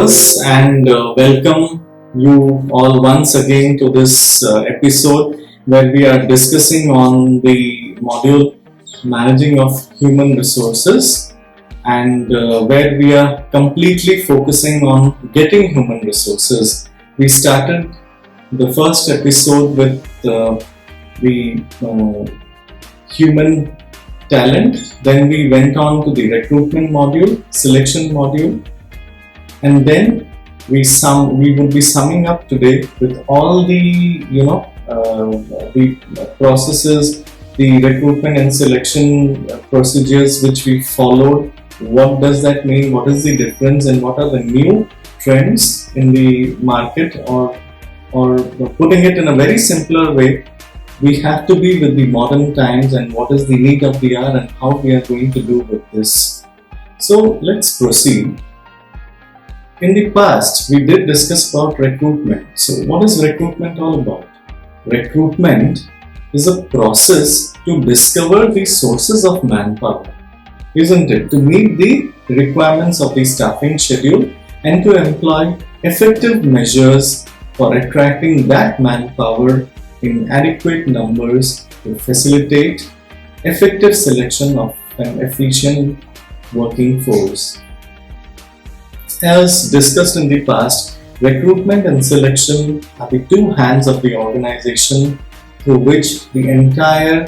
viewers, and welcome you all once again to this episode where we are discussing on the module Managing of Human Resources, and where we are completely focusing on getting human resources. We started the first episode with the human talent, then we went on to the recruitment module, selection module, and then we would be summing up today with all the the processes, the recruitment and selection procedures which we followed. What does that mean? What is the difference, and what are the new trends in the market? Or putting it in a very simpler way, we have to be with the modern times and what is the need of the hour and how we are going to do with this. So let's proceed. In the past, we did discuss about recruitment. So what is recruitment all about? Recruitment is a process to discover the sources of manpower, isn't it? To meet the requirements of the staffing schedule and to employ effective measures for attracting that manpower in adequate numbers to facilitate effective selection of an efficient working force. As discussed in the past, recruitment and selection are the two hands of the organization through which the entire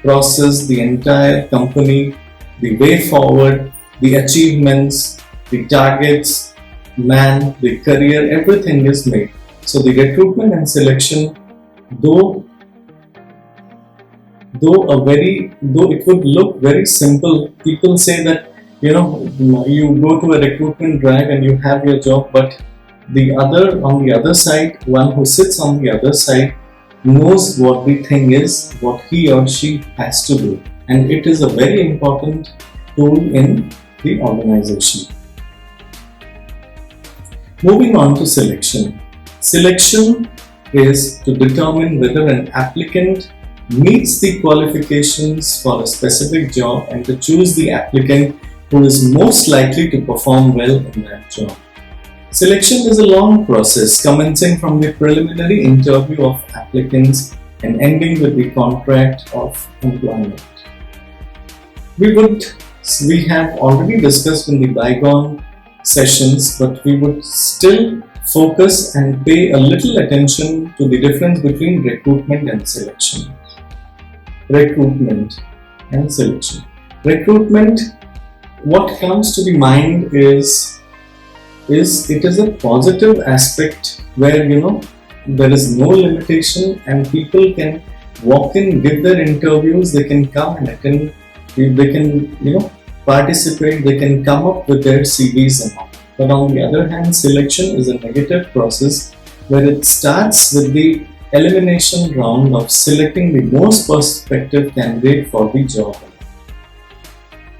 process, the entire company, the way forward, the achievements, the targets, the career, everything is made. So the recruitment and selection, though it would look very simple, people say that you go to a recruitment drive and you have your job, but on the other side, one who sits on the other side knows what the thing is, what he or she has to do, and it is a very important tool in the organization. Moving on to selection. Selection is to determine whether an applicant meets the qualifications for a specific job and to choose the applicant who is most likely to perform well in that job. Selection is a long process commencing from the preliminary interview of applicants and ending with the contract of employment. We have already discussed in the bygone sessions, but we would still focus and pay a little attention to the difference between recruitment and selection. Recruitment and selection. Recruitment, what comes to the mind is it is a positive aspect where there is no limitation and people can walk in, give their interviews, they can come and attend, they can participate, they can come up with their CVs and all. But on the other hand, selection is a negative process where it starts with the elimination round of selecting the most prospective candidate for the job.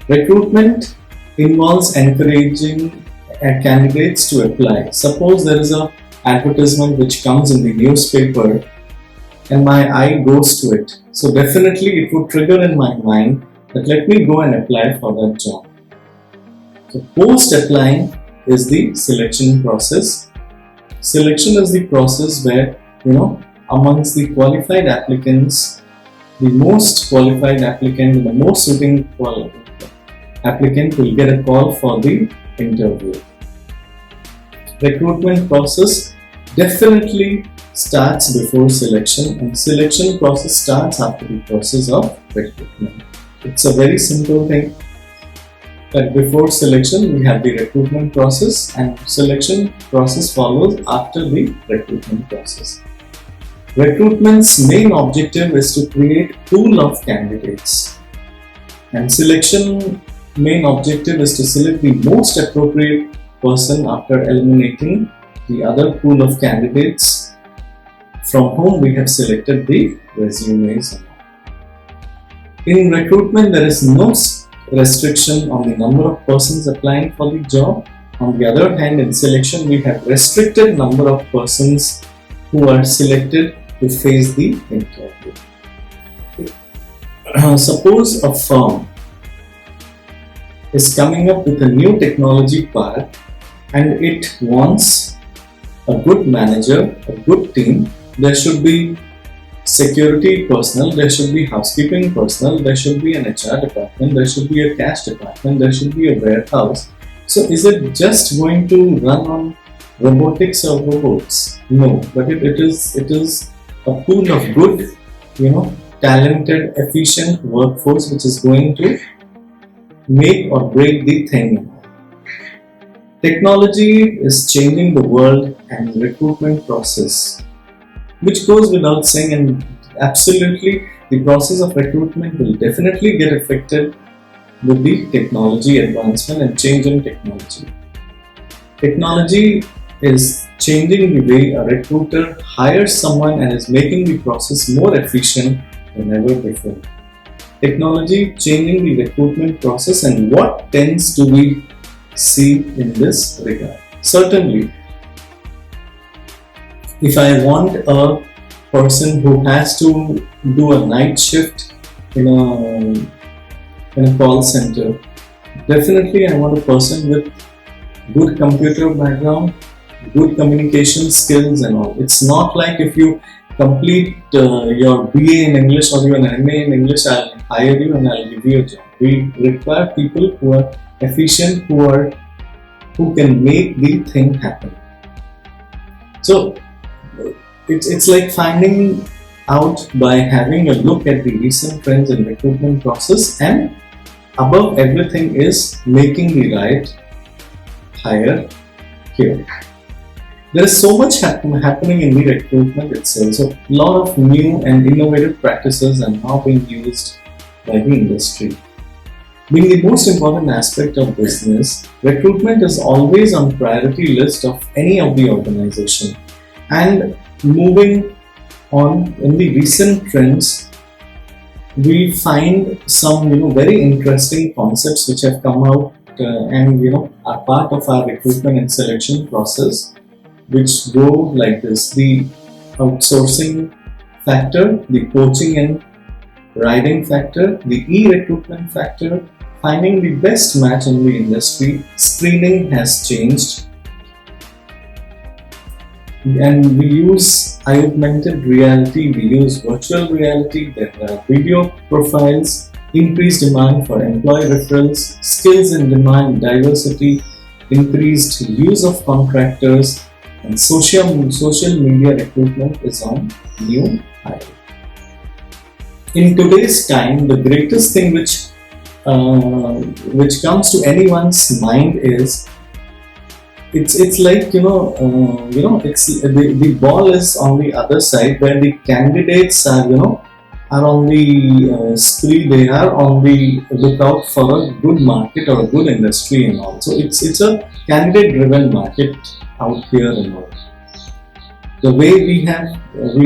Recruitment involves encouraging candidates to apply. Suppose there is an advertisement which comes in the newspaper and my eye goes to it. So definitely it would trigger in my mind that let me go and apply for that job. So post applying is the selection process. Selection is the process where amongst the qualified applicants, the most qualified applicant and the most suiting applicant will get a call for the interview. Recruitment process definitely starts before selection, and selection process starts after the process of recruitment. It's a very simple thing that before selection we have the recruitment process and selection process follows after the recruitment process. Recruitment's main objective is to create pool of candidates, and selection main objective is to select the most appropriate person after eliminating the other pool of candidates from whom we have selected the resumes. In recruitment, there is no restriction on the number of persons applying for the job. On the other hand, in selection, we have restricted number of persons who are selected to face the interview. Suppose a firm is coming up with a new technology park and it wants a good manager, a good team. There should be security personnel, there should be housekeeping personnel, there should be an HR department, there should be a cash department, there should be a warehouse. So is it just going to run on robotics or robots? No, but it is a pool of good, talented, efficient workforce which is going to make or break the thing. Technology is changing the world and recruitment process, which goes without saying, and absolutely the process of recruitment will definitely get affected with the technology advancement and change in technology. Technology is changing the way a recruiter hires someone and is making the process more efficient than ever before. Technology changing the recruitment process, and what tends to we see in this regard? Certainly, if I want a person who has to do a night shift in a call center, definitely I want a person with good computer background, good communication skills and all. It's not like if you complete your BA in English or your MA in English, I'll hire you and I'll give you a job. We require people who are efficient, who can make the thing happen. So it's like finding out by having a look at the recent trends in recruitment process, and above everything is making the right hire here. There is so much happening in the recruitment itself. So a lot of new and innovative practices are now being used by the industry. Being the most important aspect of business, recruitment is always on priority list of any of the organization. And moving on, in the recent trends, we find some very interesting concepts which have come out and are part of our recruitment and selection process, which go like this: the outsourcing factor, the poaching and riding factor, the e-recruitment factor, finding the best match in the industry, screening has changed, and we use augmented reality, we use virtual reality, there are video profiles, increased demand for employee referrals, skills in demand, diversity, increased use of contractors, and social media recruitment is on new high. In today's time, the greatest thing which comes to anyone's mind is it's like it's the ball is on the other side, where the candidates are on the spree. They are on the lookout for a good market or a good industry and all. So it's a candidate driven market out here and all. The way we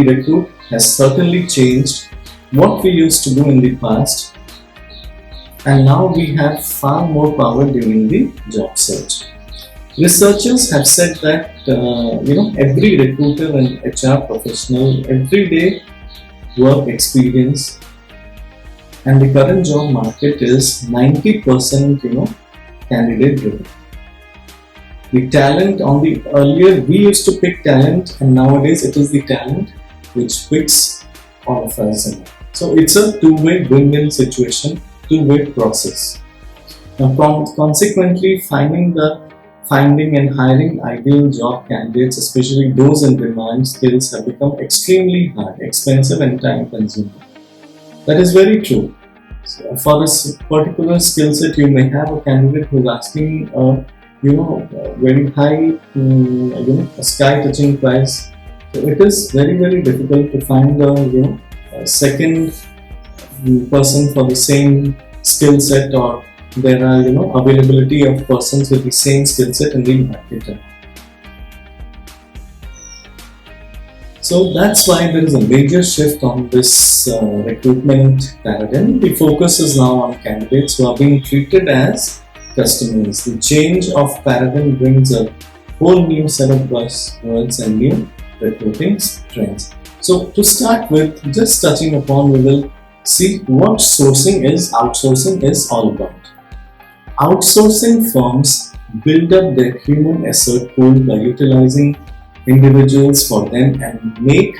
recruit has certainly changed what we used to do in the past, and now we have far more power during the job search. Researchers have said that every recruiter and HR professional, everyday work experience, and the current job market is 90% candidate driven. The talent earlier we used to pick talent, and nowadays it is the talent which picks all of us. So it's a two-way win-win situation, two-way process. Now consequently, finding and hiring ideal job candidates, especially those in demand skills, have become extremely hard, expensive and time consuming. That is very true. So for a particular skill set, you may have a candidate who is asking very high, a sky-touching price. So it is very, very difficult to find a second person for the same skill set, or there are availability of persons with the same skill set in the market. So that's why there is a major shift on this recruitment paradigm. The focus is now on candidates who are being treated as customers. The change of paradigm brings a whole new set of buzzwords and new recruiting trends. So to start with, just touching upon, we will see what outsourcing is all about. Outsourcing firms build up their human asset pool by utilizing individuals for them, and make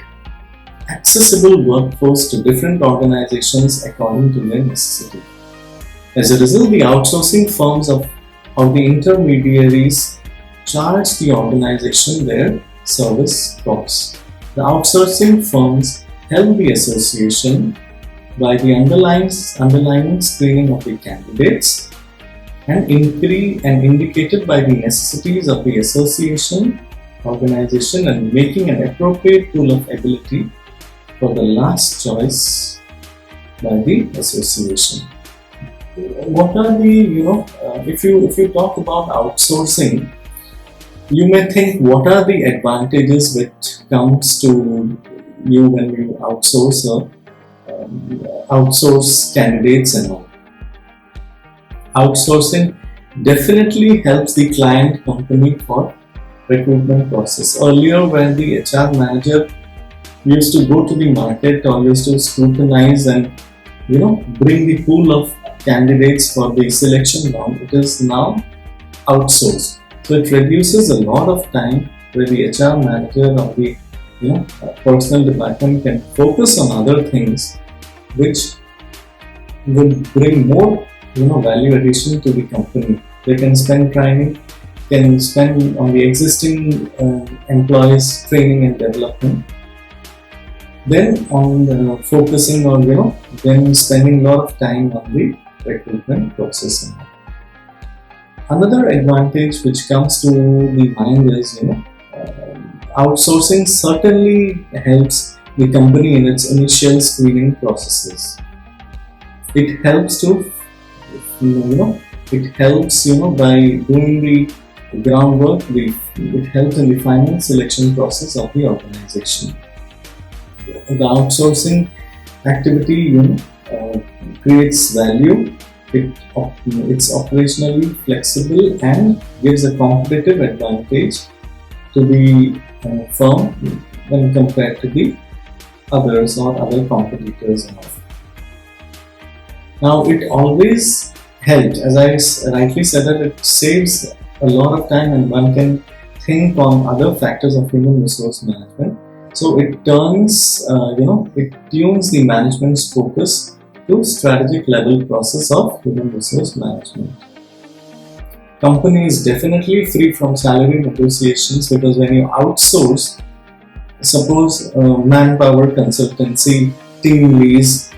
accessible workforce to different organizations according to their necessity. As a result, the outsourcing firms or the intermediaries charge the organization their service costs. The outsourcing firms help the association by the underlying screening of the candidates and indicated by the necessities of the association organization, and making an appropriate pool of ability for the last choice by the association. What are the, if you talk about outsourcing, you may think, what are the advantages which comes to you when you outsource candidates and all. Outsourcing definitely helps the client company for recruitment process. Earlier, when the HR manager used to go to the market or used to scrutinize and bring the pool of candidates for the selection round, it is now outsourced. So it reduces a lot of time where the HR manager or the personnel department can focus on other things which will bring more value addition to the company. They can spend training, can spend on the existing employees training and development, then on focusing on then spending a lot of time on the recruitment process. Another advantage which comes to the mind is outsourcing certainly helps the company in its initial screening processes. It helps to by doing the groundwork. It helps in the final selection process of the organization. The outsourcing activity creates value. It's operationally flexible and gives a competitive advantage to the firm when compared to the others or other competitors and all. Now, it always helps, as I rightly said, that it saves a lot of time and one can think on other factors of human resource management. So it turns, it tunes the management's focus to strategic level process of human resource management. Company is definitely free from salary negotiations, because when you outsource, suppose manpower consultancy, team lease,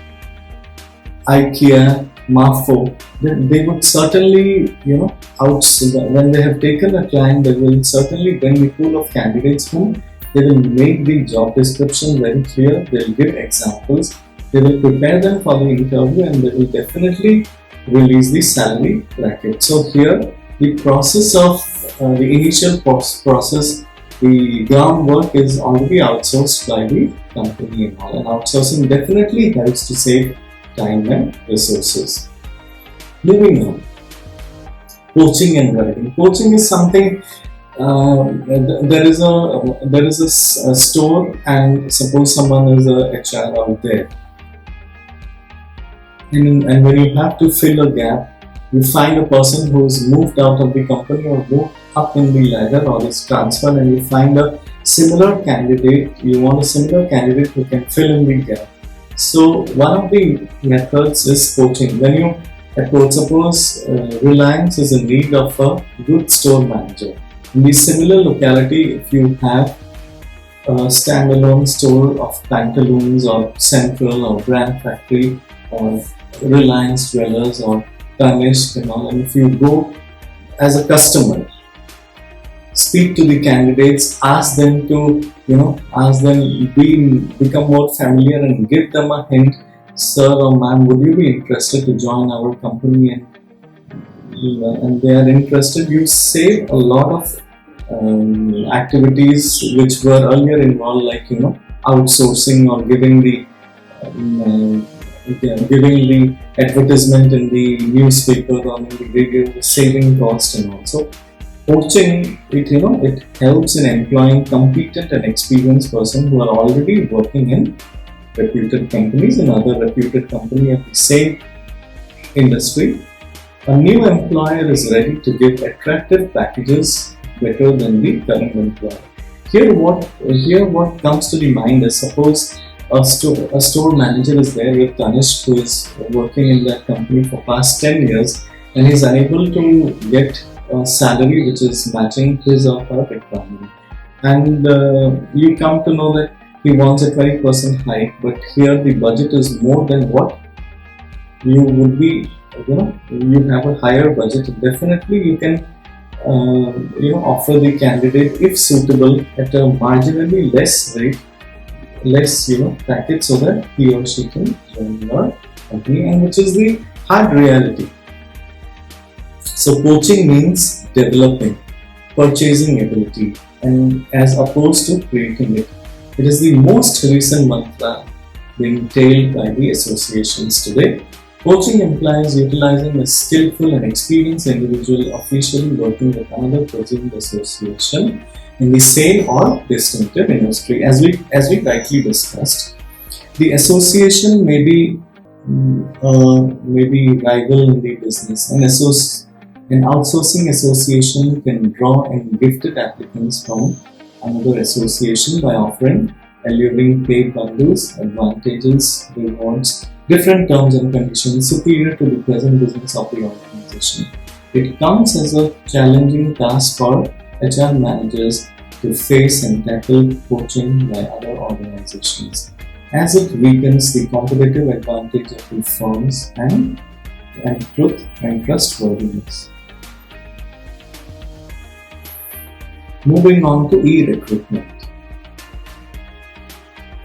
IKEA, Mafo, they would certainly, when they have taken a client, they will certainly bring the pool of candidates whom they will make the job description very clear, they will give examples, they will prepare them for the interview, and they will definitely release the salary bracket. So here, the process of the initial process, the groundwork is already outsourced by the company and all. And outsourcing definitely helps to save time and resources. Moving on, poaching and guiding. Poaching is something. There is a store, and suppose someone is a HR out there, and when you have to fill a gap, you find a person who is moved out of the company or moved up in the ladder or is transferred, and you find a similar candidate. You want a similar candidate who can fill in the gap. So one of the methods is poaching. When you approach, suppose Reliance is in need of a good store manager. In the similar locality, if you have a standalone store of Pantaloons or Central or Brand Factory or Reliance Dwellers or Tanishq and all, and if you go as a customer, speak to the candidates, ask them to, become more familiar and give them a hint, sir or ma'am, would you be interested to join our company? And they are interested, you save a lot of activities which were earlier involved, like outsourcing or giving the advertisement in the newspaper or in the radio, saving cost and also. Poaching, it helps in employing competent and experienced persons who are already working in reputed companies and other reputed company of the same industry, A new employer is ready to give attractive packages better than the current employer. Here what comes to the mind is, suppose a store manager is there with Tanishq, who is working in that company for past 10 years, and he's unable to get a salary which is matching his or her requirement. And you come to know that he wants a 20% hike, but here the budget is more than what you would be, you have a higher budget. Definitely you can offer the candidate, if suitable, at a marginally less rate, less package, so that he or she can join your company, and which is the hard reality. So poaching means developing purchasing ability, and as opposed to creating it. It is the most recent mantra being tailed by the associations today. Poaching implies utilizing a skillful and experienced individual officially working with another presumed association in the same or distinctive industry. As we rightly discussed, the association may be rival in the business. An outsourcing association can draw in gifted applicants from another association by offering alluring pay bundles, advantages, rewards, different terms and conditions superior to the present business of the organization. It comes as a challenging task for HR managers to face and tackle poaching by other organizations, as it weakens the competitive advantage of the firms and truth and trustworthiness. Moving on to e-recruitment.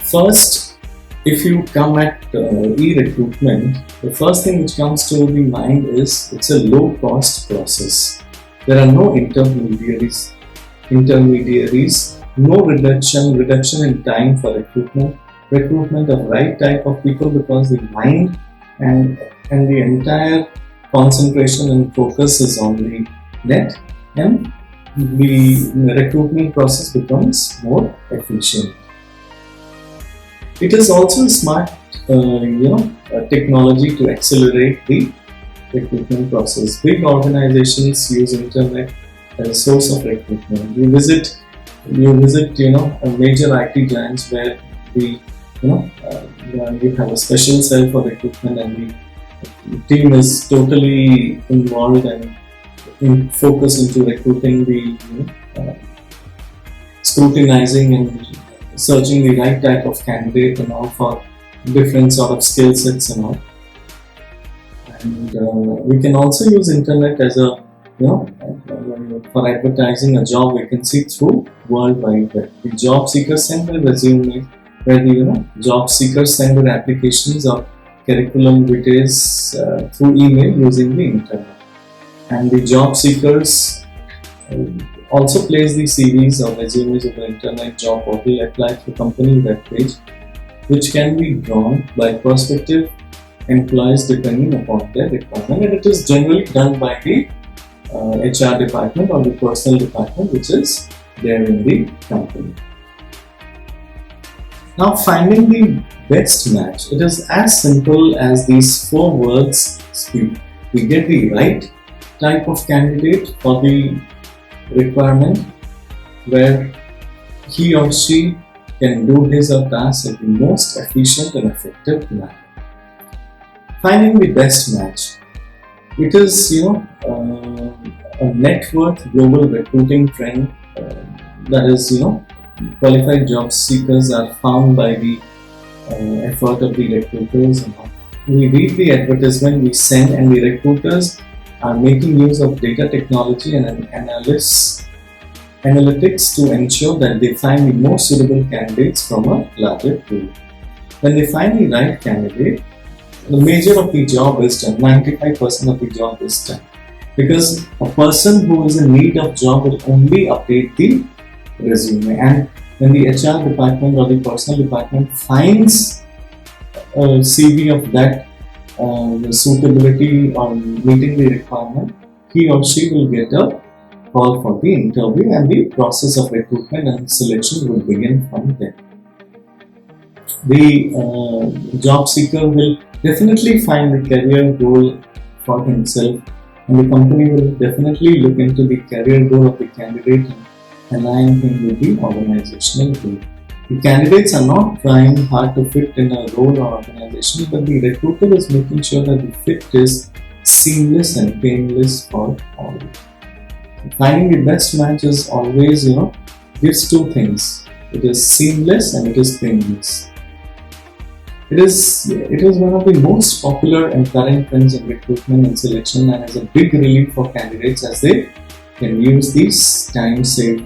First, if you come at e-recruitment, the first thing which comes to the mind is it's a low-cost process. There are no intermediaries, no reduction in time for recruitment of right type of people, because the mind and the entire concentration and focus is on the net, and the recruitment process becomes more efficient. It is also a smart technology to accelerate the recruitment process. Big organizations use internet as a source of recruitment. You visit a major IT giants where you have a special cell for recruitment, and the team is totally involved and focused into recruiting, scrutinizing and searching the right type of candidate and all for different sort of skill sets and all. And we can also use internet as a for advertising a job vacancy through World Wide Web. The job seekers send their resume, where the job seekers send their applications or curriculum details through email using the internet. And the job seekers also place the CVs or resumes on the internet job portal, apply through company web page, which can be drawn by prospective employees depending upon their requirement, and it is generally done by the HR department or the personnel department which is there in the company. Now, finding the best match, it is as simple as these 4 words speak. We get the right type of candidate for the requirement, where he or she can do his or task in the most efficient and effective manner. Finding the best match, it is a net worth global recruiting trend that is qualified job seekers are found by the effort of the recruiters. We read the advertisement we send, and the recruiters are making use of data technology and analytics to ensure that they find the most suitable candidates from a larger pool. When they find the right candidate, the major of the job is done, 95% of the job is done. Because a person who is in need of job will only update the resume, and when the HR department or the personnel department finds a CV of that suitability or meeting the requirement, he or she will get a call for the interview, and the process of recruitment and selection will begin from there. The job seeker will definitely find the career goal for himself And the company will definitely look into the career goal of the candidate and align him with the organizational goal. The candidates are not trying hard to fit in a role or organization, but the recruiter is making sure that the fit is seamless and painless for all. Finding the best match is always, gives two things. It is seamless and it is painless. It is one of the most popular and current trends in recruitment and selection, and is a big relief for candidates as they can use this time saved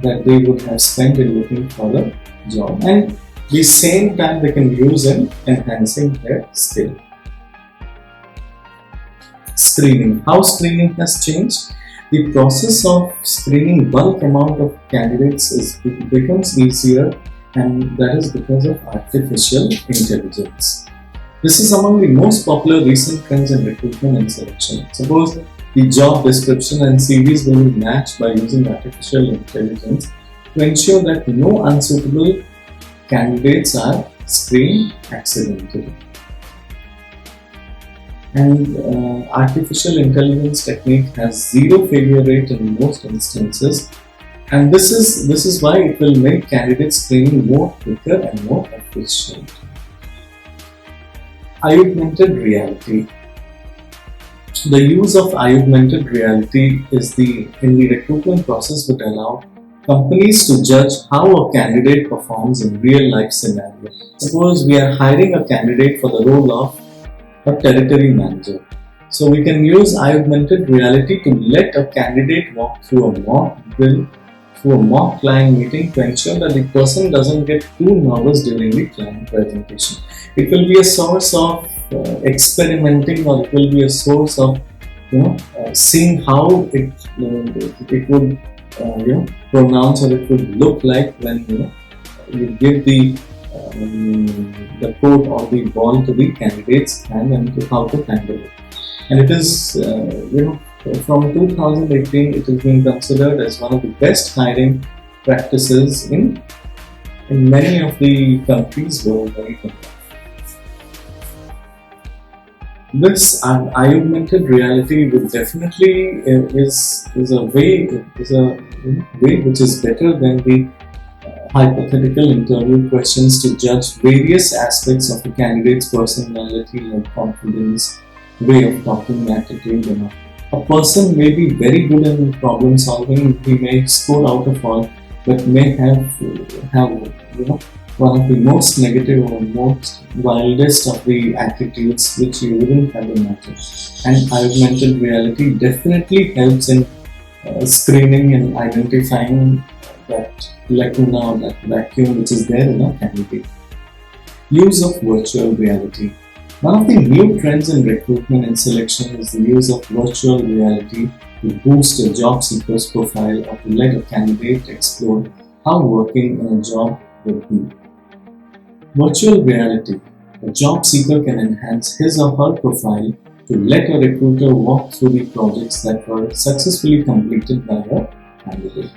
that they would have spent in looking for a job, and the same time they can use in enhancing their skill. Screening. How screening has changed? The process of screening bulk amount of candidates becomes easier, and that is because of artificial intelligence. This is among the most popular recent trends in recruitment and selection. Suppose the job description and CVs will be matched by using artificial intelligence to ensure that no unsuitable candidates are screened accidentally. And artificial intelligence technique has zero failure rate in most instances, and this is why it will make candidate screening more quicker and more efficient. Augmented reality. The use of augmented reality in the recruitment process would allow companies to judge how a candidate performs in real life scenarios. Suppose we are hiring a candidate for the role of a territory manager. So we can use augmented reality to let a candidate walk through a mock drill, through a mock client meeting, to ensure that the person doesn't get too nervous during the client presentation. It will be a source of experimenting, or it will be a source of seeing how it would pronounce, or it would look like when you give the code or the ball to the candidate's hand and how to handle it. And it is from 2018 it has been considered as one of the best hiring practices in many of the countries worldwide. This augmented reality will definitely is a way which is better than the hypothetical interview questions to judge various aspects of the candidate's personality, like confidence, way of talking, attitude, and a person may be very good in problem solving, he may score out of all, but may have one of the most negative or most wildest of the attitudes which you wouldn't have imagined. And augmented reality definitely helps in screening and identifying that lacuna or that vacuum which is there in a candidate. Use of virtual reality. One of the new trends in recruitment and selection is the use of virtual reality to boost a job seeker's profile, or to let a candidate explore how working in a job would be. Virtual reality. A job seeker can enhance his or her profile to let a recruiter walk through the projects that were successfully completed by a candidate.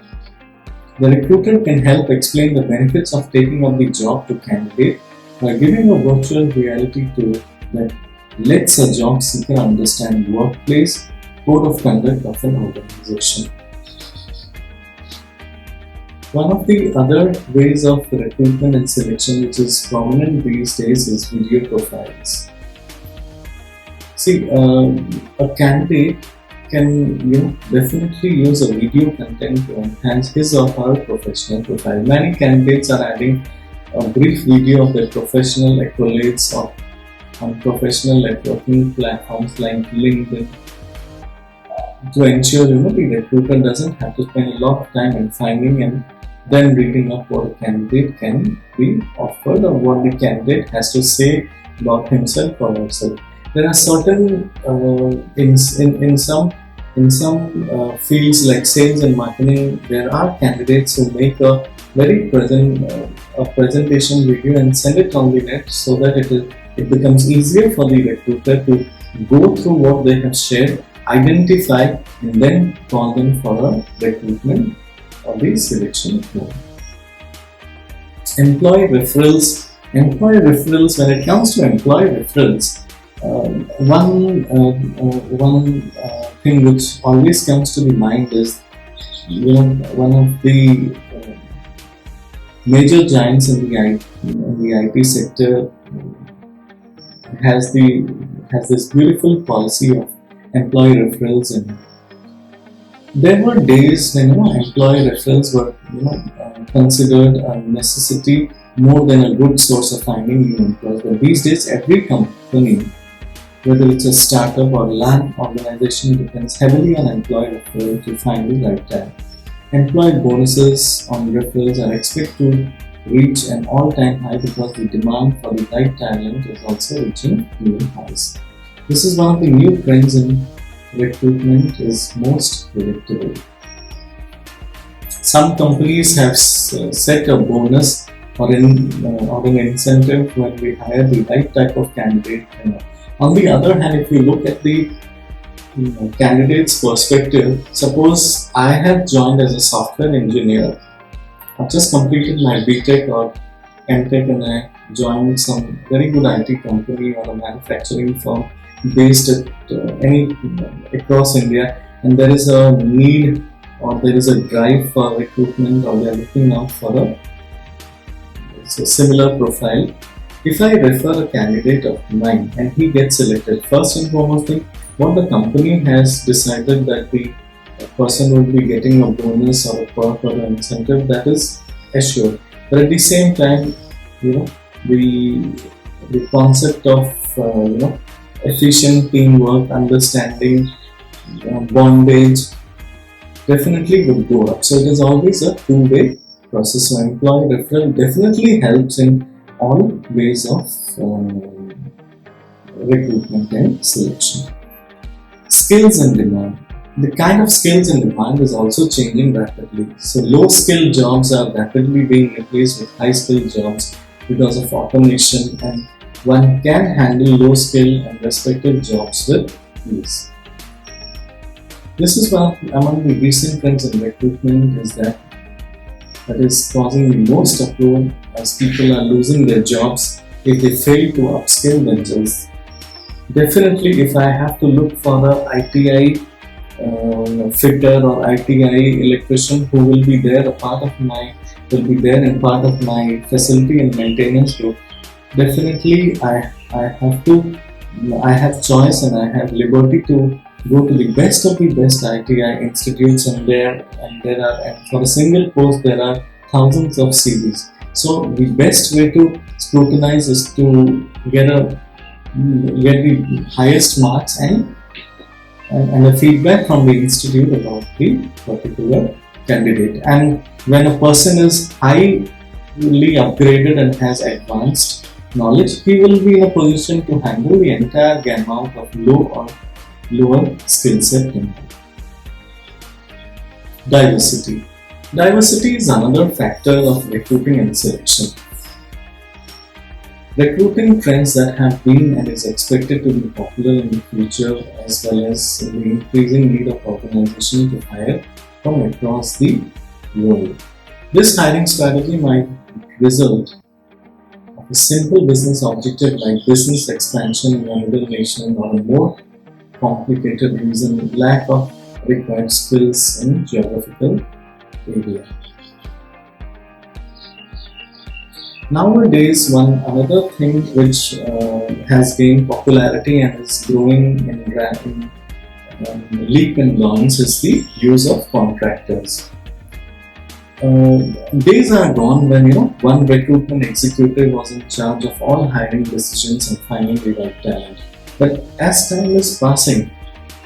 The recruiter can help explain the benefits of taking up the job to candidate by giving a virtual reality tool that lets a job seeker understand workplace code of conduct of an organization. One of the other ways of recruitment and selection which is prominent these days is video profiles. See, a candidate can definitely use a video content to enhance his or her professional profile. Many candidates are adding a brief video of their professional accolades on professional networking platforms like LinkedIn, to ensure the recruiter doesn't have to spend a lot of time in finding and then reading up what a candidate can be offered, or what the candidate has to say about himself or herself. There are certain in some fields like sales and marketing, there are candidates who make a very presentation video and send it on the net, so that it becomes easier for the recruiter to go through what they have shared, identify, and then call them for a recruitment or the selection flow. Employee referrals. When it comes to employee referrals, one thing which always comes to the mind is, one of the major giants in the IT sector has the has this beautiful policy of employee referrals, and there were days when employee referrals were considered a necessity more than a good source of finding new employees. But these days, every company, whether it's a startup or large organization, depends heavily on employee referral to find the right talent. Employee bonuses on referrals are expected to reach an all-time high because the demand for the right talent is also reaching new highs. This is one of the new trends in recruitment is most predictable. Some companies have set a bonus or an incentive when we hire the right type of candidate. On the other hand, if you look at the candidate's perspective, suppose I have joined as a software engineer. I've just completed my BTech or MTech and I joined some very good IT company or a manufacturing firm based at across India, and there is a need or there is a drive for recruitment, or they are looking out for a similar profile. If I refer a candidate of mine and he gets selected, first and foremost thing, what the company has decided that the person will be getting a bonus or a perk or an incentive, that is assured. But at the same time, the concept of efficient teamwork, understanding, bondage definitely would go up. So it is always a two-way process. So employee referral definitely helps in all ways of recruitment and selection. Skills and demand. The kind of skills in demand is also changing rapidly. So low skill jobs are rapidly being replaced with high skill jobs because of automation, and one can handle low skill and respective jobs with ease. This is one among the recent trends in recruitment that is causing the most uproar, as people are losing their jobs if they fail to upskill themselves. Definitely, if I have to look for a ITI fitter or ITI electrician who will be there in part of my facility and maintenance group, definitely I have choice and I have liberty to go to the best of the best ITI institutes, and for a single post there are thousands of CVs. So the best way to scrutinize is to get the highest marks and a feedback from the institute about the particular candidate. And when a person is highly upgraded and has advanced knowledge, he will be in a position to handle the entire gamut of low or lower skill set. Diversity. Diversity is another factor of recruiting and selection. Recruiting trends that have been and is expected to be popular in the future, as well as the increasing need of organizations to hire from across the world. This hiring strategy might result of a simple business objective like business expansion in another nation, or a more complicated reason, lack of required skills in geographical area. Nowadays, another thing which has gained popularity and is growing in leap and bounds is the use of contractors. Days are gone when one recruitment executive was in charge of all hiring decisions and finding the right talent. But as time is passing,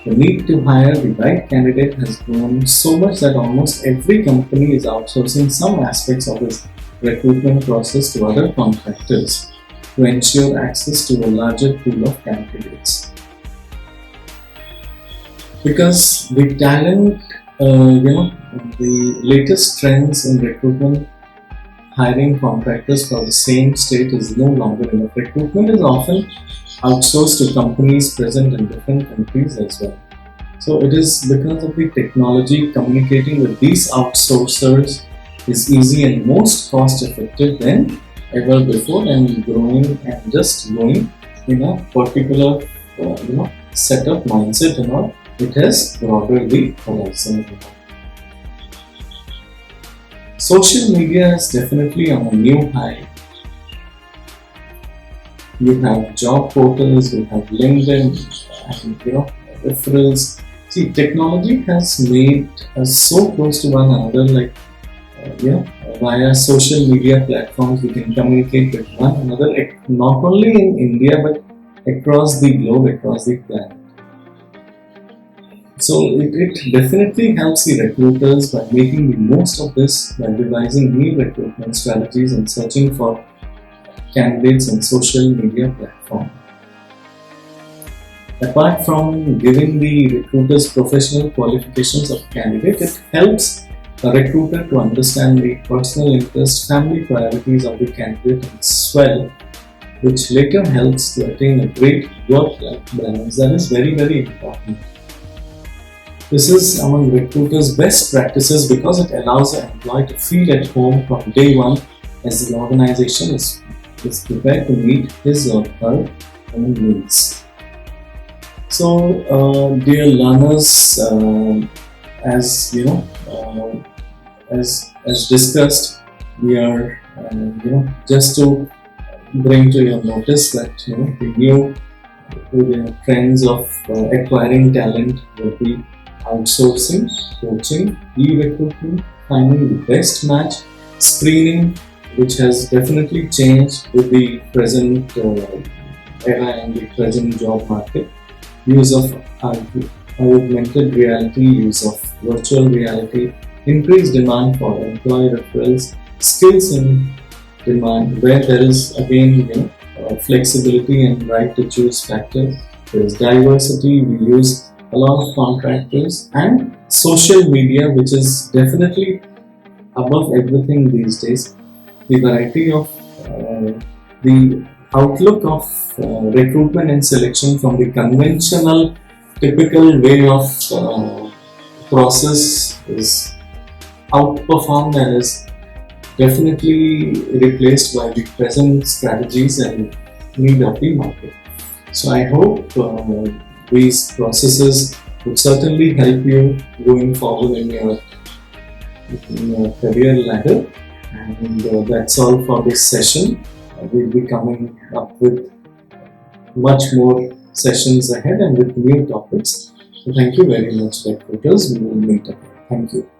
the need to hire the right candidate has grown so much that almost every company is outsourcing some aspects of its recruitment process to other contractors to ensure access to a larger pool of candidates. Because the talent, the latest trends in recruitment, hiring contractors for the same state is no longer enough. Recruitment is often outsourced to companies present in different countries as well. So it is because of the technology, communicating with these outsourcers is easy and most cost effective than ever before, and growing in a particular setup mindset and all. it has broadened the horizon. Social media is definitely on a new high. You have job portals, you have LinkedIn, and referrals. See, technology has made us so close to one another. Like via social media platforms, we can communicate with one another, not only in India but across the globe, across the planet. So it definitely helps the recruiters by making the most of this, by devising new recruitment strategies and searching for candidates on social media platform. Apart from giving the recruiters professional qualifications of candidate, it helps a recruiter to understand the personal interest, family priorities of the candidate as well, which later helps to attain a great work-life balance. That is very, very important. This is among recruiters' best practices because it allows the employee to feel at home from day one as the organization is prepared to meet his or her own needs. So, dear learners, as as discussed, we are just to bring to your notice that the trends of acquiring talent will be outsourcing, poaching, e-recruitment, finding the best match, screening, which has definitely changed with the present era and the present job market, use of augmented reality, use of virtual reality, increased demand for employee referrals, skills in demand, where there is again flexibility and right to choose factor. There is diversity. We use a lot of contractors and social media, which is definitely above everything these days. The variety of the outlook of recruitment and selection from the conventional, typical way of process is outperformed and is definitely replaced by the present strategies and need of the market. So I hope these processes would certainly help you going forward in your career ladder. And that's all for this session. We'll be coming up with much more sessions ahead and with new topics. So thank you very much, recruiters. We will meet again. Thank you.